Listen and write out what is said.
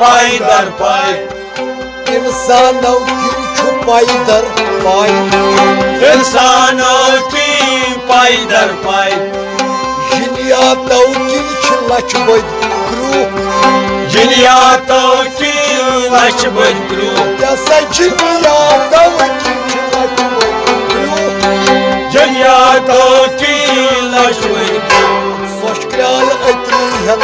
पाई दर पाई इंसानों की छुपाई दर पाई इंसानों की पाई दर पाई जिनियातों की लच बद ग्रूप जिनियातों की लच बद ग्रूप जैसा जिनियातों की लच बद ग्रूप जिनियातों की लच बद ग्रूप सोच ख्याल अतरी है